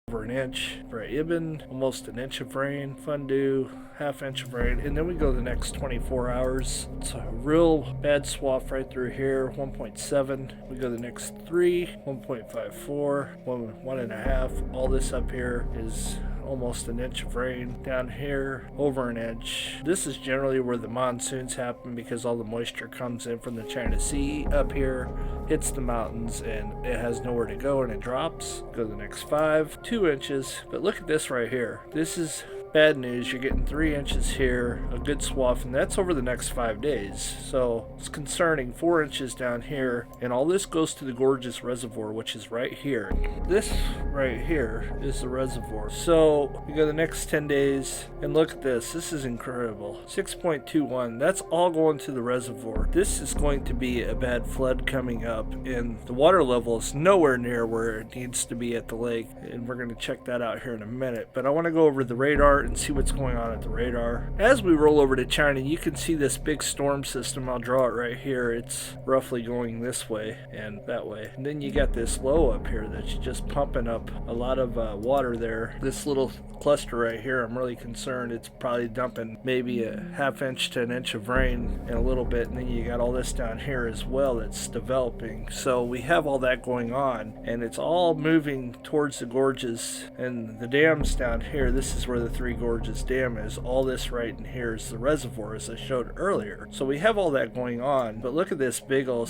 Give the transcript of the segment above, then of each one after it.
over an inch for Ibn, almost an inch of rain. Fundu, half inch of rain, and then we go the next 24 hours. It's a real bad swath right through here, 1.7. We go the next 3, 1.54, 1.5. All this up here is almost an inch of rain. Down here, over an inch. This is generally where the monsoons happen because all the moisture comes in from the China Sea up here, hits the mountains, and it has nowhere to go and it drops. Go to the next 5, 2 inches. But look at this right here. This is bad news. You're getting 3 inches here, a good swath, and that's over the next 5 days. So it's concerning. 4 inches down here, and all this goes to the Gorges Reservoir, which is right here. This right here is the reservoir. So we go the next 10 days, and look at this. This is incredible. 6.21. That's all going to the reservoir. This is going to be a bad flood coming up, and the water level is nowhere near where it needs to be at the lake, and we're going to check that out here in a minute. But I want to go over the radar and see what's going on at the radar. As we roll over to China, you can see this big storm system. I'll draw it right here. It's roughly going this way and that way. And then you got this low up here that's just pumping up a lot of water there. This little cluster right here, I'm really concerned. It's probably dumping maybe a half inch to an inch of rain in a little bit, and then you got all this down here as well that's developing. So we have all that going on, and it's all moving towards the gorges and the dams down here. This is where the Three Gorges Dam is. All this right in here is the reservoir, as I showed earlier. So we have all that going on, but look at this big old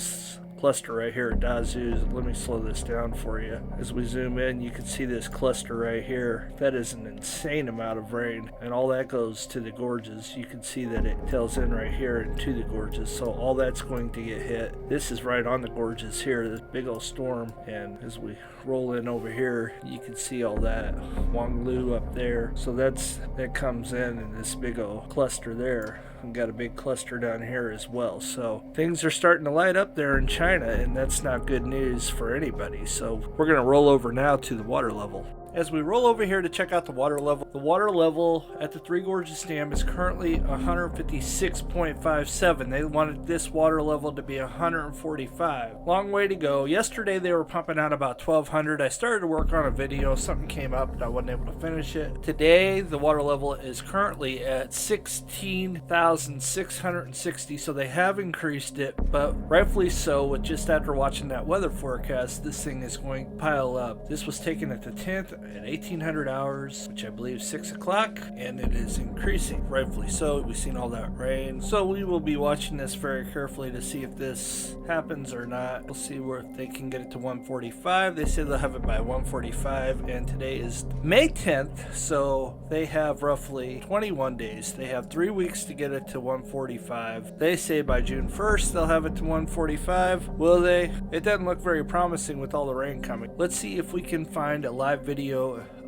cluster right here at Dazu. Let me slow this down for you. As we zoom in, you can see this cluster right here. That is an insane amount of rain, and all that goes to the gorges. You can see that it tails in right here into the gorges, so all that's going to get hit. This is right on the gorges here, this big old storm, and as we roll in over here, you can see all that Wanglu up there. So that comes in this big old cluster there. We've got a big cluster down here as well. So things are starting to light up there in China, and that's not good news for anybody. So we're going to roll over now to the water level. As we roll over here to check out the water level at the Three Gorges Dam is currently 156.57. They wanted this water level to be 145. Long way to go. Yesterday they were pumping out about 1,200. I started to work on a video. Something came up and I wasn't able to finish it. Today the water level is currently at 16,660. So they have increased it, but rightfully so. With just after watching that weather forecast, this thing is going to pile up. This was taken at the 10th at 1800 hours, which I believe is 6 o'clock, and it is increasing, rightfully so. We've seen all that rain, so we will be watching this very carefully to see if this happens or not. We'll see where if they can get it to 145. They say they'll have it by 145, and today is May 10th, so they have roughly 21 days. They have 3 weeks to get it to 145. They say by June 1st they'll have it to 145. Will they? It doesn't look very promising with all the rain coming. Let's see if we can find a live video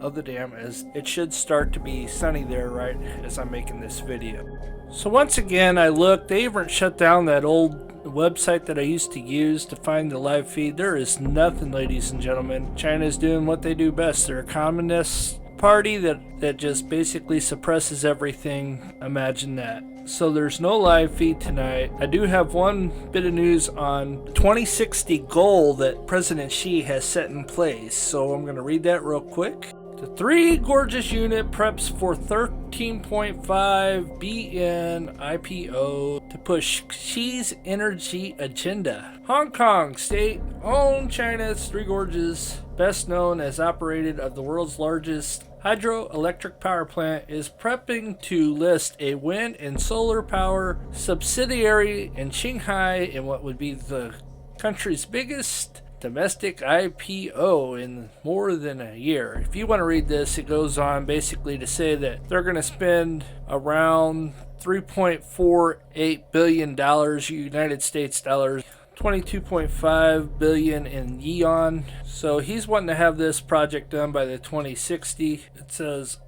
of the dam, as it should start to be sunny there right as I'm making this video. So once again, I looked. They even shut down that old website that I used to use to find the live feed. There is nothing, ladies and gentlemen. China's doing what they do best. They're a communist party that just basically suppresses everything. Imagine that. So there's no live feed tonight. I do have one bit of news on the 2060 goal that President Xi has set in place. So I'm going to read that real quick. The Three Gorges unit preps for 13.5 billion IPO to push Xi's energy agenda. Hong Kong state-owned China's Three Gorges, best known as operated of the world's largest hydroelectric power plant, is prepping to list a wind and solar power subsidiary in Shanghai in what would be the country's biggest domestic IPO in more than a year. If you want to read this, it goes on basically to say that they're going to spend around $3.48 billion United States dollars, 22.5 billion in yuan. So he's wanting to have this project done by the 2060. It says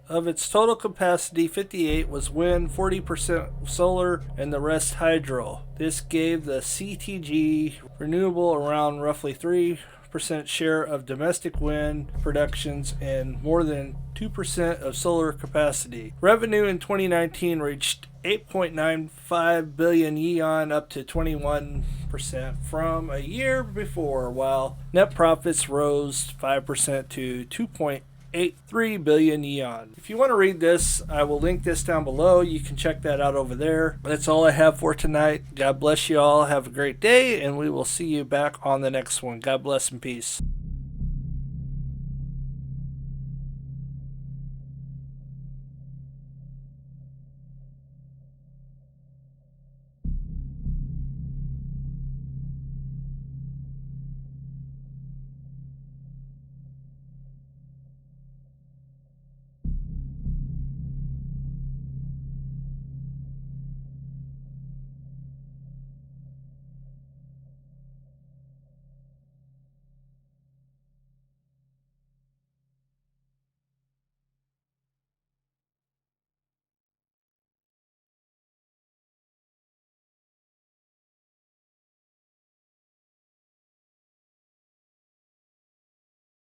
of its total capacity, 58 was wind, 40% solar, and the rest hydro. This gave the CTG renewable around roughly 3% share of domestic wind productions and more than 2% of solar capacity. Revenue in 2019 reached 8.95 billion yuan, up to 21% from a year before, while net profits rose 5% to 1.83 billion yuan. If you want to read this, I will link this down below. You can check that out over there. That's all I have for tonight. God bless you all. Have a great day, and we will see you back on the next one. God bless and peace.